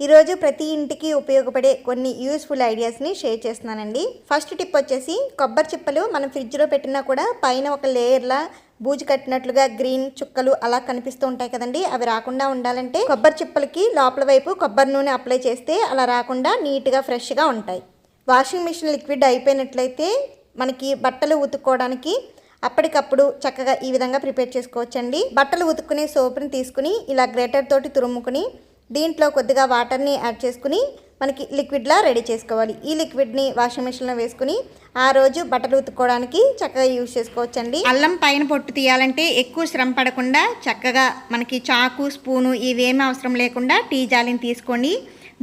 ఈరోజు ప్రతి ఇంటికి ఉపయోగపడే కొన్ని యూస్ఫుల్ ఐడియాస్ని షేర్ చేస్తున్నానండి. ఫస్ట్ టిప్ వచ్చేసి కొబ్బరి చిప్పలు మనం ఫ్రిడ్జ్లో పెట్టినా కూడా పైన ఒక లేయర్లా బూజు కట్టినట్లుగా గ్రీన్ చుక్కలు అలా కనిపిస్తూ ఉంటాయి కదండి. అవి రాకుండా ఉండాలంటే కొబ్బరి చిప్పలకి లోపల వైపు కొబ్బరి నూనె అప్లై చేస్తే అలా రాకుండా నీట్గా ఫ్రెష్గా ఉంటాయి. వాషింగ్ మిషన్ లిక్విడ్ అయిపోయినట్లయితే మనకి బట్టలు ఉతుక్కోవడానికి అప్పటికప్పుడు చక్కగా ఈ విధంగా ప్రిపేర్ చేసుకోవచ్చండి. బట్టలు ఉతుక్కునే సోపుని తీసుకుని ఇలా గ్రేటర్ తోటి తురుముకుని దీంట్లో కొద్దిగా వాటర్ని యాడ్ చేసుకుని మనకి లిక్విడ్లా రెడీ చేసుకోవాలి. ఈ లిక్విడ్ని వాషింగ్ మిషన్లో వేసుకుని ఆ రోజు బట్టలు ఉతుక్కోవడానికి చక్కగా యూజ్ చేసుకోవచ్చండి. అల్లం పైన పొట్టు తీయాలంటే ఎక్కువ శ్రమ పడకుండా చక్కగా మనకి చాకు స్పూను ఇవేమీ అవసరం లేకుండా టీ జాలిని తీసుకొని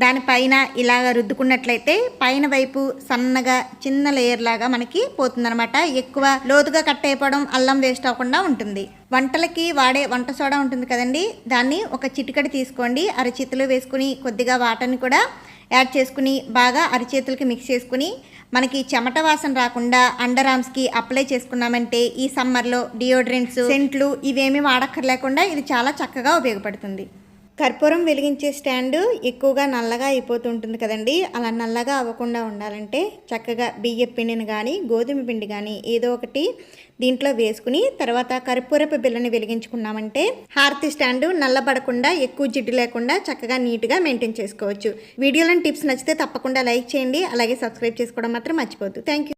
దానిపైన ఇలాగ రుద్దుకున్నట్లయితే పైన వైపు సన్నగా చిన్న లేయర్ లాగా మనకి పోతుందనమాట. ఎక్కువ లోతుగా కట్ అయిపోవడం అల్లం వేస్ట్ అవ్వకుండా ఉంటుంది. వంటలకి వాడే వంట సోడా ఉంటుంది కదండి, దాన్ని ఒక చిటికడి తీసుకోండి. అరచేతిలో వేసుకుని కొద్దిగా వాటర్ని కూడా యాడ్ చేసుకుని బాగా అరచేతులకి మిక్స్ చేసుకుని మనకి చెమట వాసన రాకుండా అండర్ ఆర్మ్స్కి అప్లై చేసుకున్నామంటే ఈ సమ్మర్లో డియోడ్రెంట్స్ సెంట్లు ఇవేమీ వాడక్కర్లేకుండా ఇది చాలా చక్కగా ఉపయోగపడుతుంది. కర్పూరం వెలిగించే స్టాండ్ ఎక్కువగా నల్లగా అయిపోతుంటుంది కదండి. అలా నల్లగా అవ్వకుండా ఉండాలంటే చక్కగా బియ్య పిండిని కానీ గోధుమ పిండి కానీ ఏదో ఒకటి దీంట్లో వేసుకుని తర్వాత కర్పూరపు బిళ్ళని వెలిగించుకున్నామంటే హారతి స్టాండ్ నల్లబడకుండా ఎక్కువ జిడ్డు లేకుండా చక్కగా నీట్గా మెయింటైన్ చేసుకోవచ్చు. వీడియోలోని టిప్స్ నచ్చితే తప్పకుండా లైక్ చేయండి, అలాగే సబ్స్క్రైబ్ చేసుకోవడం మాత్రం మర్చిపోవద్దు. Thank you.